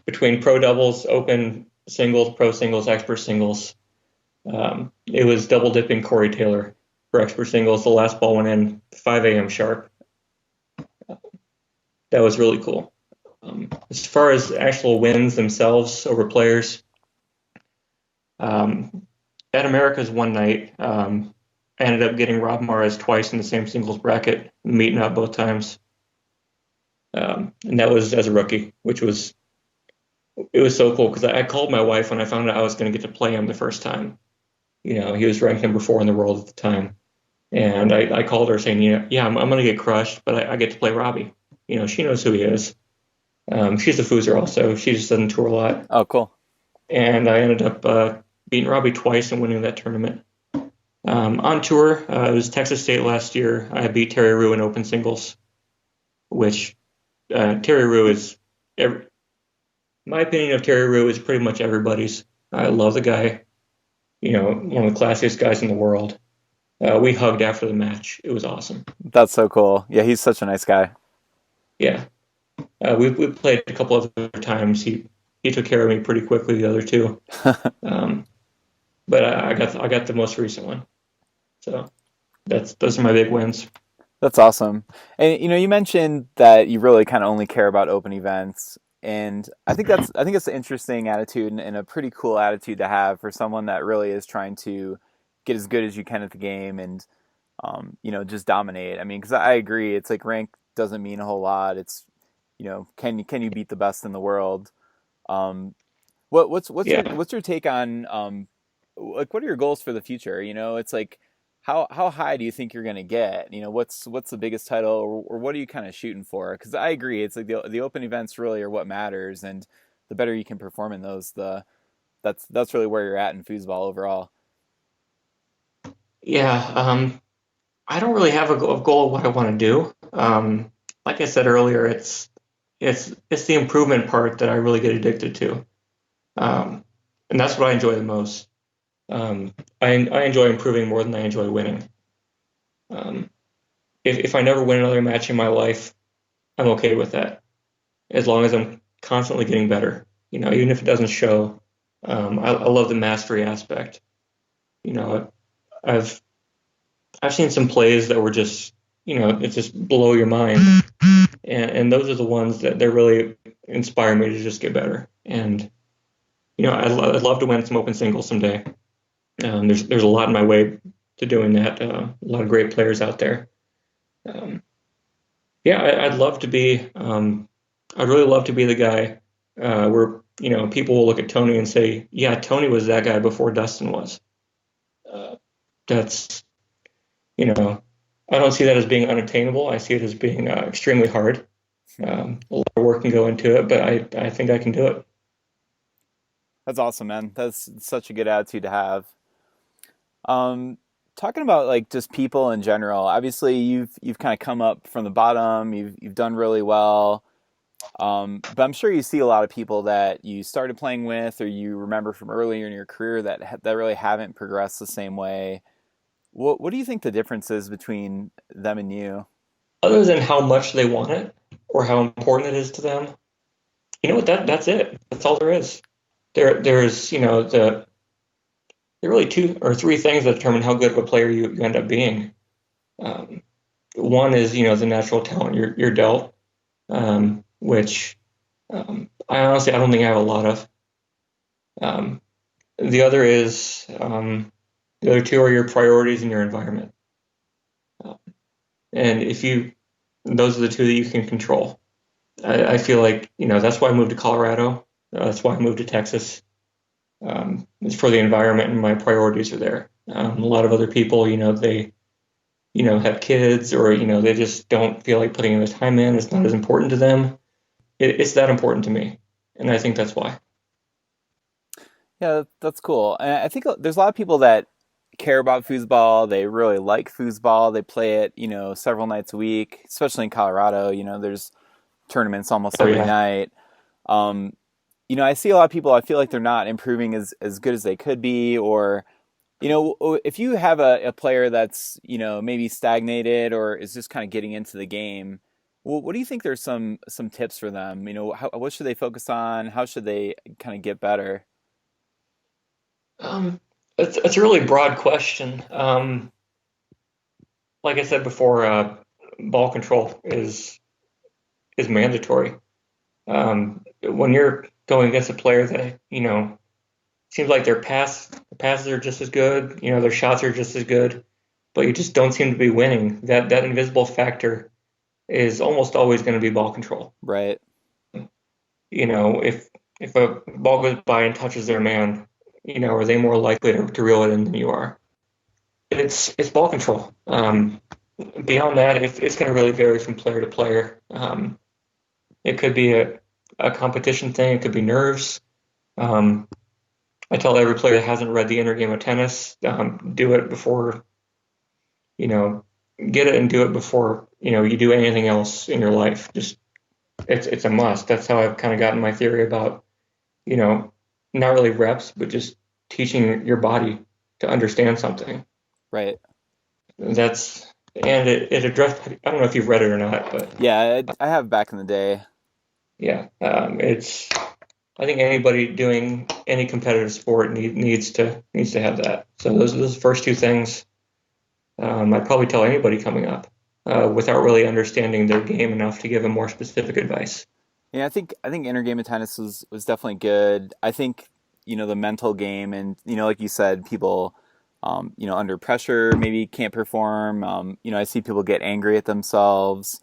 Between pro doubles, open singles, pro singles, expert singles. It was double dipping Corey Taylor for expert singles. The last ball went in 5 a.m. sharp. That was really cool. As far as actual wins themselves over players, at America's one night, I ended up getting Rob Mares twice in the same singles bracket, meeting up both times. And that was as a rookie, it was so cool because I called my wife when I found out I was going to get to play him the first time. He was ranked number 4 in the world at the time. And I called her saying, I'm going to get crushed, but I get to play Robbie. She knows who he is. She's a Fooser also. She just doesn't tour a lot. Oh, cool. And I ended up beating Robbie twice and winning that tournament. On tour, it was Texas State last year. I beat Terry Rue in open singles, which Terry Rue is, my opinion of Terry Rue is pretty much everybody's. I love the guy, one of the classiest guys in the world. We hugged after the match. It was awesome. That's so cool. Yeah, he's such a nice guy. Yeah. We played a couple other times. He took care of me pretty quickly the other two. But I got the most recent one. So those are my big wins. That's awesome. And you mentioned that you really kind of only care about open events, and I think it's an interesting attitude and a pretty cool attitude to have for someone that really is trying to get as good as you can at the game and just dominate. I mean, because I agree, it's like rank doesn't mean a whole lot. It's can you beat the best in the world? What's your take on what are your goals for the future? It's like how high do you think you're going to get? What's the biggest title, or what are you kind of shooting for? Because I agree, it's like the open events really are what matters, and the better you can perform in those, that's really where you're at in foosball overall. Yeah, I don't really have a goal of what I want to do. Like I said earlier, it's the improvement part that I really get addicted to, and that's what I enjoy the most. I enjoy improving more than I enjoy winning. If I never win another match in my life, I'm okay with that, as long as I'm constantly getting better. Even if it doesn't show. I love the mastery aspect. I've seen some plays that were just it just blow your mind, and those are the ones that really inspire me to just get better. And I'd love to win some open singles someday. There's a lot in my way to doing that. A lot of great players out there. I'd love to be. I'd really love to be the guy where people will look at Tony and say, "Yeah, Tony was that guy before Dustin was." That's I don't see that as being unattainable. I see it as being extremely hard. A lot of work can go into it, but I think I can do it. That's awesome, man. That's such a good attitude to have. Talking about like just people in general, obviously you've kind of come up from the bottom. You've done really well. But I'm sure you see a lot of people that you started playing with, or you remember from earlier in your career that really haven't progressed the same way. What do you think the difference is between them and you? Other than how much they want it or how important it is to them, that's it. That's all there is. There's there are really 2 or 3 things that determine how good of a player you end up being. One is the natural talent you're dealt, which I honestly don't think I have a lot of. The other is the other 2 are your priorities and your environment. And those are the 2 that you can control. I feel like, that's why I moved to Colorado. That's why I moved to Texas. It's for the environment, and my priorities are there. A lot of other people, they, have kids, or, they just don't feel like putting in the time in. It's not as important to them. it's that important to me, and I think that's why. Yeah, that's cool. And I think there's a lot of people that care about foosball. They really like foosball. They play it, several nights a week, especially in Colorado. There's tournaments almost Oh every yeah. night. Um, I see a lot of people, I feel like they're not improving as good as they could be, or, if you have a player that's, maybe stagnated or is just kind of getting into the game, what do you think there's some tips for them? What should they focus on? How should they kind of get better? Um, it's a really broad question. Like I said before, ball control is mandatory. When you're going against a player that seems like their passes are just as good, their shots are just as good, but you just don't seem to be winning. That invisible factor is almost always going to be ball control. Right. If a ball goes by and touches their man, are they more likely to reel it in than you are? It's ball control. Beyond that, it's going to really vary from player to player. It could be a competition thing. It could be nerves. I tell every player that hasn't read the inner game of tennis, do it before, get it and do it before, you do anything else in your life. Just it's a must. That's how I've kind of gotten my theory about, not really reps, but just teaching your body to understand something. Right. And it addressed, I don't know if you've read it or not, but Yeah, I have back in the day. yeah, I think anybody doing any competitive sport needs to have that. So those first two things, I'd probably tell anybody coming up, without really understanding their game enough to give them more specific advice. Yeah, I think inner game of tennis was definitely good. I think, the mental game and, like you said, people, under pressure maybe can't perform. I see people get angry at themselves.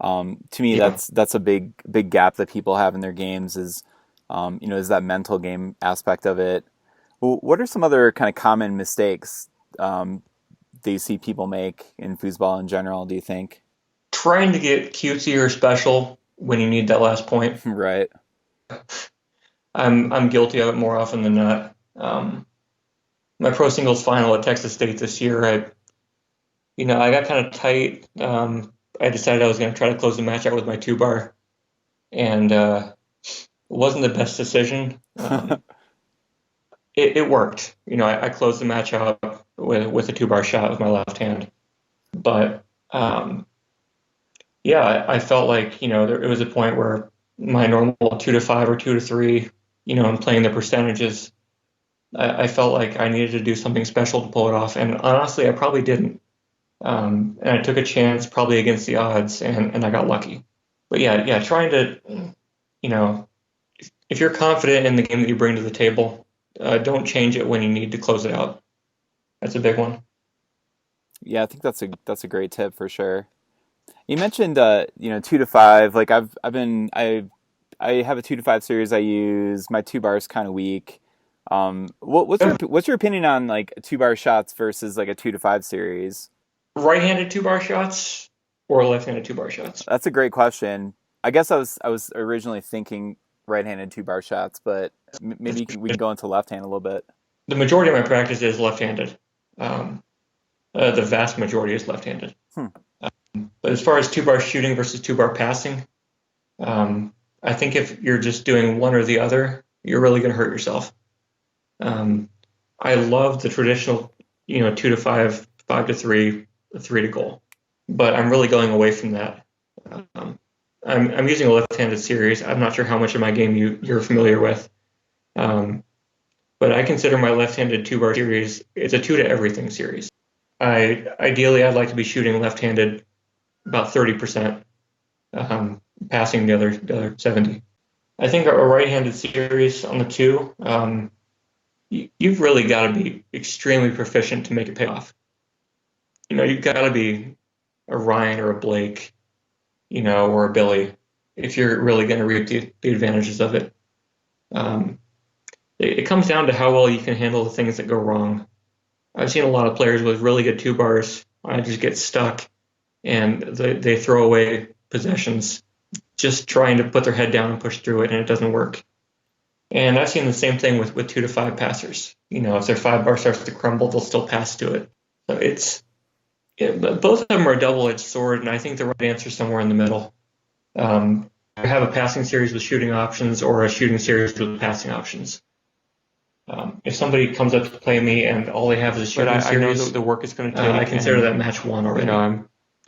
To me, Yeah. that's a big gap that people have in their games is that mental game aspect of it. What are some other kind of common mistakes that you see people make in foosball in general, do you think? Trying to get cutesy or special when you need that last point. Right. I'm guilty of it more often than not. My pro singles final at Texas State this year, I got kind of tight. I decided I was going to try to close the match out with my two bar, and it wasn't the best decision. It worked. I closed the match out with a two bar shot with my left hand, but yeah, I felt like it was a point where my normal 2-5 or 2-3, I'm playing the percentages. I felt like I needed to do something special to pull it off, and honestly, I probably didn't. And I took a chance, probably against the odds, and I got lucky. But yeah, trying to, if you're confident in the game that you bring to the table, don't change it when you need to close it out. That's a big one. Yeah, I think that's a great tip for sure. You mentioned 2-5. Like I have a 2-5 series I use. My two bar is kind of weak. What's your opinion on like two bar shots versus like a 2-5 series? Right-handed two bar shots or left-handed two bar shots? That's a great question. I guess I was originally thinking right-handed two bar shots, but maybe we can go into left hand a little bit. The majority of my practice is left-handed. The vast majority is left-handed. But as far as two bar shooting versus two bar passing, I think if you're just doing one or the other, you're really going to hurt yourself. I love the traditional, 2-5, 5-3, 3-goal, but I'm really going away from that. I'm using a left-handed series. I'm not sure how much of my game you're familiar with, but I consider my left-handed two-bar series, it's a 2-to-everything series. Ideally, I'd like to be shooting left-handed about 30%, passing the other 70. I think a right-handed series on the two, you've really got to be extremely proficient to make it pay off. You've got to be a Ryan or a Blake, or a Billy if you're really going to reap the advantages of it. It comes down to how well you can handle the things that go wrong. I've seen a lot of players with really good two bars just get stuck and they throw away possessions just trying to put their head down and push through it, and it doesn't work. And I've seen the same thing with 2 to 5 passers. If their 5 bar starts to crumble, they'll still pass to it. So both of them are a double-edged sword, and I think the right answer is somewhere in the middle. I have a passing series with shooting options or a shooting series with passing options. If somebody comes up to play me and all they have is a shooting series, I know the work it's going to take. I consider that match won already.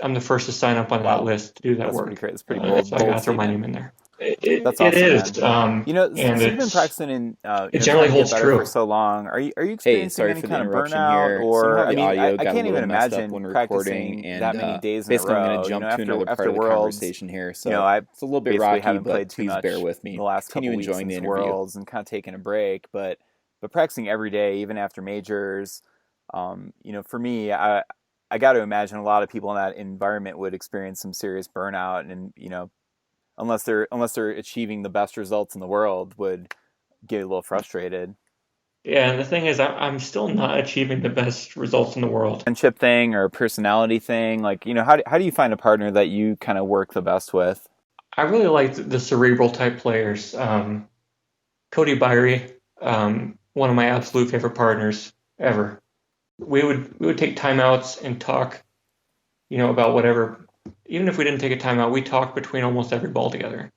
I'm the first to sign up on that list to do that work. That's pretty bold. So I got to throw my name in there. That's awesome, it is. Since you've been practicing and it generally holds true for so long, are you experiencing any kind of burnout? Here. Or I can't even imagine when recording and that many days in a row. Basically, I'm going to jump to another part of the conversation here. So it's a little bit rocky, haven't played but please bear with me. The last couple weeks enjoying the interview. Worlds and kind of taking a break, but practicing every day, even after majors. For me, I got to imagine a lot of people in that environment would experience some serious burnout, and unless they're achieving the best results in the world, would get a little frustrated. Yeah, and the thing is, I'm still not achieving the best results in the world. Friendship thing or personality thing, how do you find a partner that you kind of work the best with? I really like the cerebral type players. Cody Byrie, one of my absolute favorite partners ever. We would take timeouts and talk, about whatever. Even if we didn't take a timeout, we talk between almost every ball together.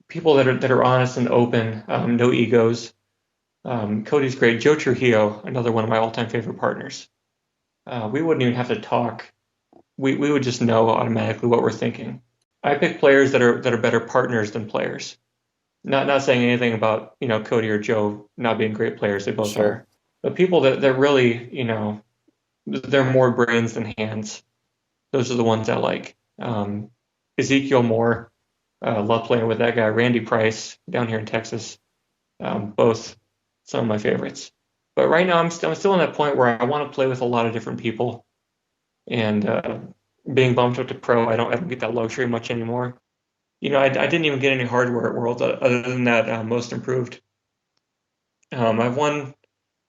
People that are honest and open, no egos. Cody's great. Joe Trujillo, another one of my all-time favorite partners. We wouldn't even have to talk. We would just know automatically what we're thinking. I pick players that are better partners than players. Not saying anything about Cody or Joe not being great players. They both are. But people that really they're more brains than hands. Those are the ones I like. Ezekiel Moore, love playing with that guy. Randy Price down here in Texas, both some of my favorites. But right now I'm still in that point where I want to play with a lot of different people, and being bumped up to pro, I don't get that luxury much anymore. I didn't even get any hardware at Worlds other than that most improved. I've won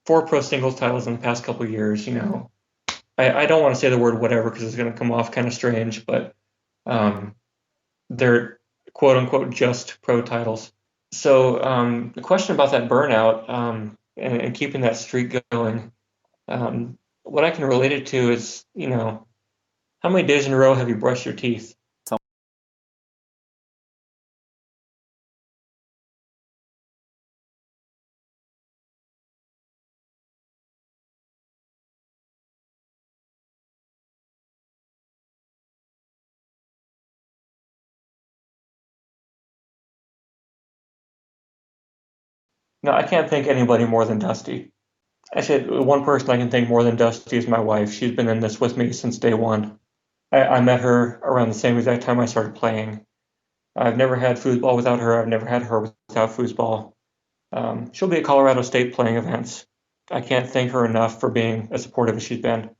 4 pro singles titles in the past couple of years. I don't want to say the word whatever because it's going to come off kind of strange, but they're quote unquote just pro titles. So the question about that burnout and keeping that streak going, what I can relate it to is, how many days in a row have you brushed your teeth? No, I can't thank anybody more than Dusty. Actually, one person I can thank more than Dusty is my wife. She's been in this with me since day one. I met her around the same exact time I started playing. I've never had foosball without her. I've never had her without foosball. She'll be at Colorado State playing events. I can't thank her enough for being as supportive as she's been.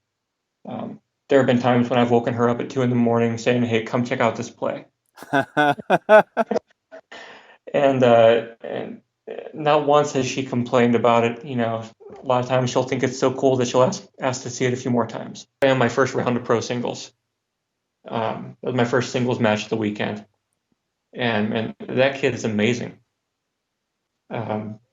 There have been times when I've woken her up at 2 a.m. saying, "Hey, come check out this play." and not once has she complained about it. A lot of times she'll think it's so cool that she'll ask to see it a few more times. I am my first round of pro singles. That was my first singles match of the weekend. And that kid is amazing.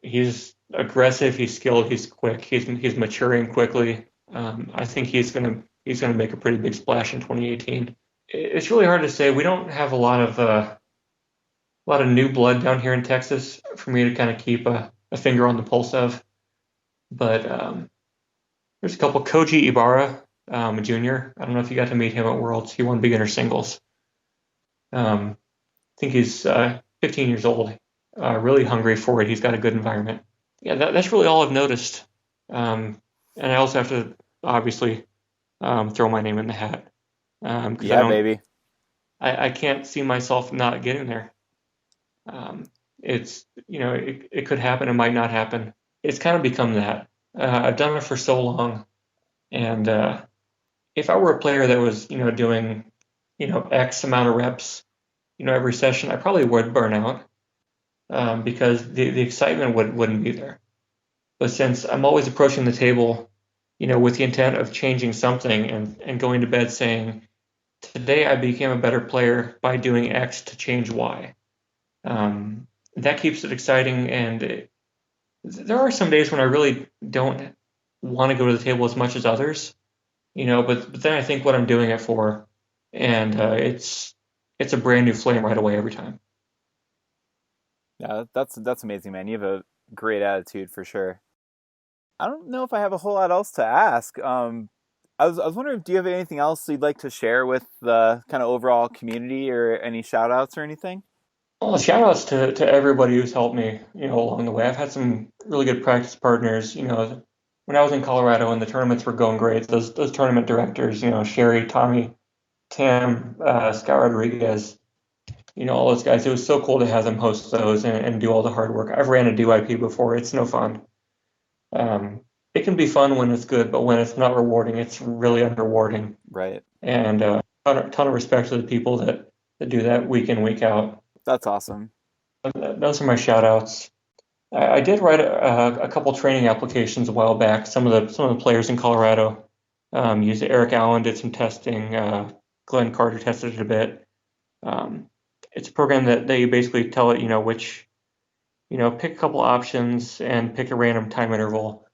He's aggressive, he's skilled, he's quick, he's maturing quickly. I think he's gonna make a pretty big splash in 2018. It's really hard to say. We don't have a lot of new blood down here in Texas for me to kind of keep a finger on the pulse of. But there's a couple. Koji Ibarra, a junior. I don't know if you got to meet him at Worlds. He won beginner singles. I think he's 15 years old. Really hungry for it. He's got a good environment. Yeah, that's really all I've noticed. And I also have to obviously throw my name in the hat. Baby. I can't see myself not getting there. It's it could happen, it might not happen. It's kind of become that. I've done it for so long, and if I were a player that was doing X amount of reps every session, I probably would burn out because the excitement wouldn't be there. But since I'm always approaching the table with the intent of changing something and going to bed saying, today I became a better player by doing X to change Y. That keeps it exciting. And there are some days when I really don't want to go to the table as much as others, but then I think what I'm doing it for, and it's a brand new flame right away every time. Yeah, that's amazing, man. You have a great attitude for sure. I don't know if I have a whole lot else to ask. I was wondering, do you have anything else you'd like to share with the kind of overall community, or any shout outs or anything? Well, shout outs to everybody who's helped me, along the way. I've had some really good practice partners. When I was in Colorado and the tournaments were going great, those tournament directors, Sherry, Tommy, Tam, Scott Rodriguez, all those guys. It was so cool to have them host those and do all the hard work. I've ran a DYP before. It's no fun. It can be fun when it's good, but when it's not rewarding, it's really unrewarding. Right. And ton of respect to the people that do that week in, week out. That's awesome. Those are my shout outs. I did write a couple training applications a while back. Some of the players in Colorado used it. Eric Allen did some testing. Glenn Carter tested it a bit. It's a program that you basically tell it, which, pick a couple options and pick a random time interval,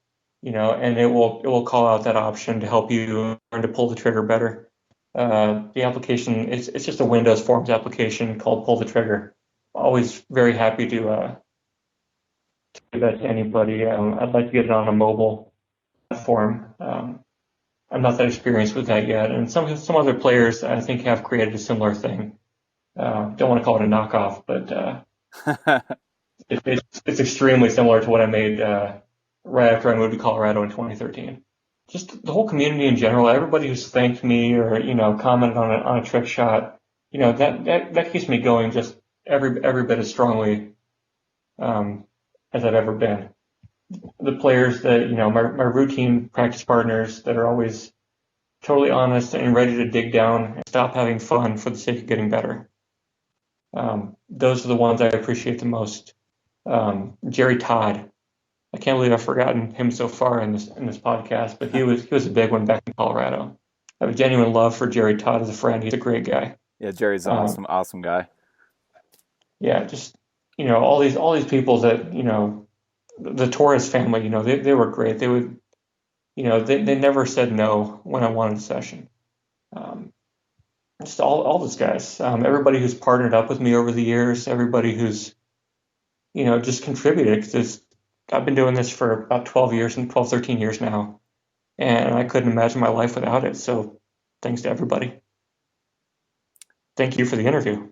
and it will call out that option to help you learn to pull the trigger better. The application, it's just a Windows Forms application called Pull the Trigger. Always very happy to do that to anybody. I'd like to get it on a mobile platform. I'm not that experienced with that yet, and some other players I think have created a similar thing. Don't want to call it a knockoff, but it's extremely similar to what I made right after I moved to Colorado in 2013. Just the whole community in general, everybody who's thanked me or commented on a trick shot, that keeps me going just every bit as strongly as I've ever been. The players that my routine practice partners that are always totally honest and ready to dig down and stop having fun for the sake of getting better. Those are the ones I appreciate the most. Jerry Todd. I can't believe I've forgotten him so far in this podcast, but he was a big one back in Colorado. I have a genuine love for Jerry Todd as a friend. He's a great guy. Yeah, Jerry's an awesome guy. Yeah, just all these people that the Torres family. They were great. They would they never said no when I wanted a session. Just all those guys. Everybody who's partnered up with me over the years. Everybody who's just contributed, because I've been doing this for about 13 years now, and I couldn't imagine my life without it. So thanks to everybody. Thank you for the interview.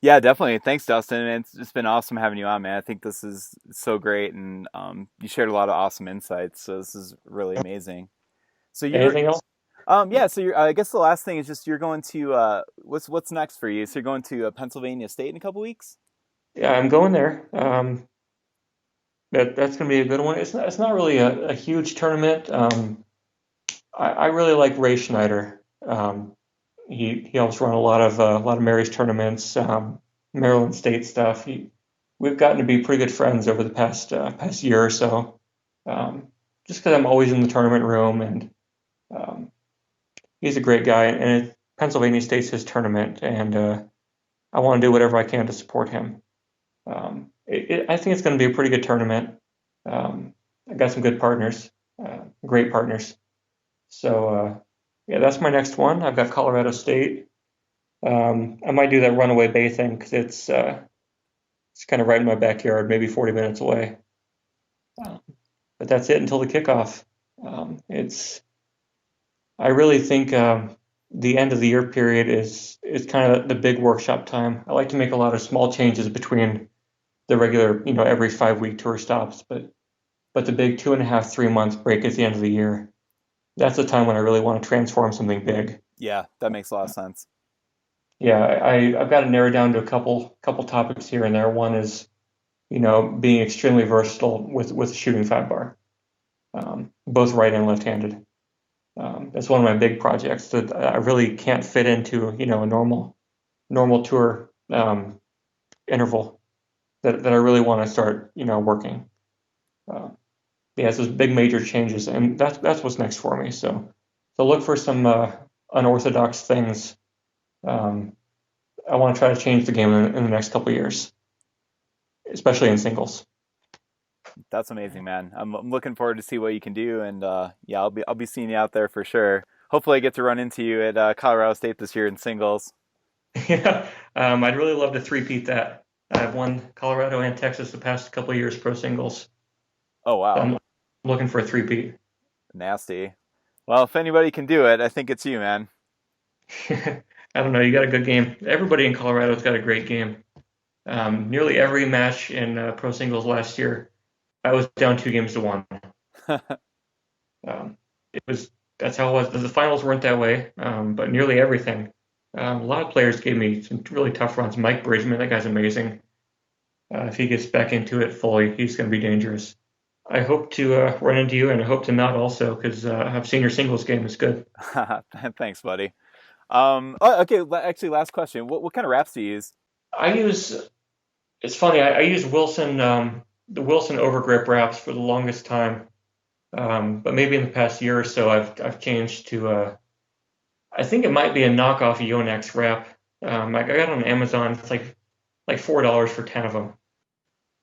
Yeah, definitely. Thanks, Dustin. And it's been awesome having you on, man. I think this is so great, and you shared a lot of awesome insights. So this is really amazing. So anything else? Yeah. So I guess the last thing is just you're going to what's next for you? So you're going to Pennsylvania State in a couple weeks? Yeah, I'm going there. That's going to be a good one. It's not really a huge tournament. I really like Ray Schneider. He helps run a lot of Mary's tournaments, Maryland State stuff. We've gotten to be pretty good friends over the past year or so. Just because I'm always in the tournament room, and he's a great guy. And Pennsylvania State's his tournament, and I want to do whatever I can to support him. I think it's going to be a pretty good tournament. I got some good partners, great partners. So yeah, that's my next one. I've got Colorado State. I might do that Runaway Bay thing because it's kind of right in my backyard, maybe 40 minutes away. But that's it until the kickoff. I really think the end of the year period is kind of the big workshop time. I like to make a lot of small changes between the regular, every 5-week tour stops, but the big 2.5, 3 month break at the end of the year, that's the time when I really want to transform something big. Yeah, that makes a lot of sense. Yeah, I've got to narrow down to a couple topics here and there. One is, being extremely versatile with shooting 5-bar, both right and left-handed. That's one of my big projects that I really can't fit into, a normal tour interval that I really want to start, working. Yeah, so big major changes, and that's what's next for me. So look for some unorthodox things. I want to try to change the game in the next couple of years, especially in singles. That's amazing, man. I'm looking forward to see what you can do, and I'll be seeing you out there for sure. Hopefully, I get to run into you at Colorado State this year in singles. Yeah, I'd really love to three-peat that. I've won Colorado and Texas the past couple of years pro singles. Oh wow! So I'm looking for a three-peat. Nasty. Well, if anybody can do it, I think it's you, man. I don't know. You got a good game. Everybody in Colorado's got a great game. Nearly every match in pro singles last year, I was down 2-1. That's how it was. The finals weren't that way, but nearly everything. A lot of players gave me some really tough runs. Mike Bridgman, that guy's amazing. If he gets back into it fully, he's going to be dangerous. I hope to run into you, and I hope to not also, because I've seen your singles game. It's good. Thanks, buddy. Okay, actually, last question. What kind of wraps do you use? It's funny, I use Wilson, the Wilson overgrip wraps for the longest time. But maybe in the past year or so, I've changed to, I think it might be a knockoff Yonex wrap. I got it on Amazon. It's like $4 for 10 of them.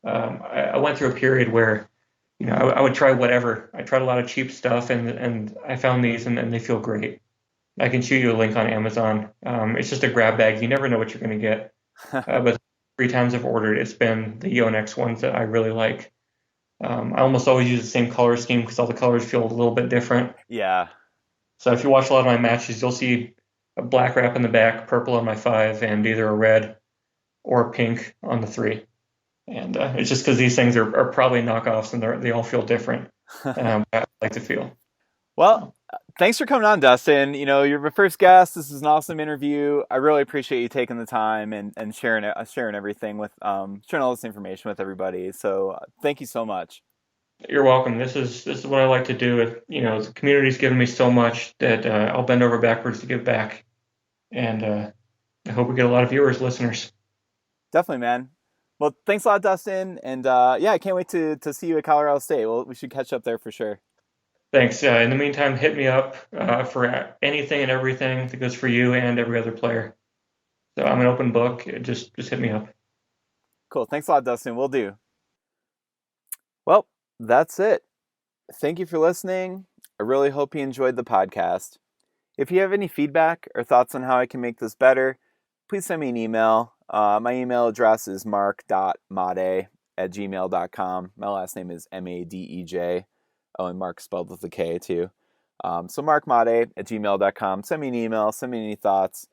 I went through a period where, I would try whatever. I tried a lot of cheap stuff, and I found these, and they feel great. I can shoot you a link on Amazon. It's just a grab bag. You never know what you're going to get. But 3 times I've ordered, it's been the Yonex ones that I really like. I almost always use the same color scheme because all the colors feel a little bit different. Yeah. So if you watch a lot of my matches, you'll see a black wrap in the back, purple on my 5, and either a red or pink on the 3. And it's just because these things are probably knockoffs, and they all feel different. I like to feel. Well, thanks for coming on, Dustin. You're my first guest. This is an awesome interview. I really appreciate you taking the time and sharing everything with sharing all this information with everybody. So thank you so much. You're welcome. This is what I like to do. The community's given me so much that I'll bend over backwards to give back. And I hope we get a lot of viewers, listeners. Definitely, man. Well, thanks a lot, Dustin. And I can't wait to see you at Colorado State. We should catch up there for sure. Thanks. In the meantime, hit me up for anything and everything that goes for you and every other player. So I'm an open book. Just hit me up. Cool. Thanks a lot, Dustin. Will do. Well, that's it. Thank you for listening. I really hope you enjoyed the podcast. If you have any feedback or thoughts on how I can make this better, please send me an email. My email address is mark.made@gmail.com. My last name is Madej. Oh, and Mark spelled with a K too. So markmade@gmail.com. Send me an email. Send me any thoughts.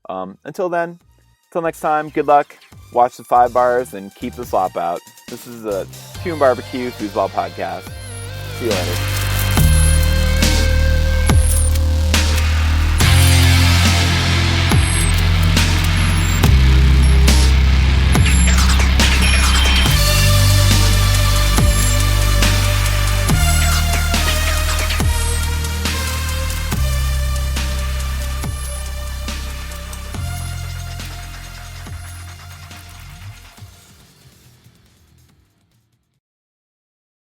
Until next time, good luck. Watch the 5 bars and keep the slop out. This is a N BBQ Foosball podcast. See you later.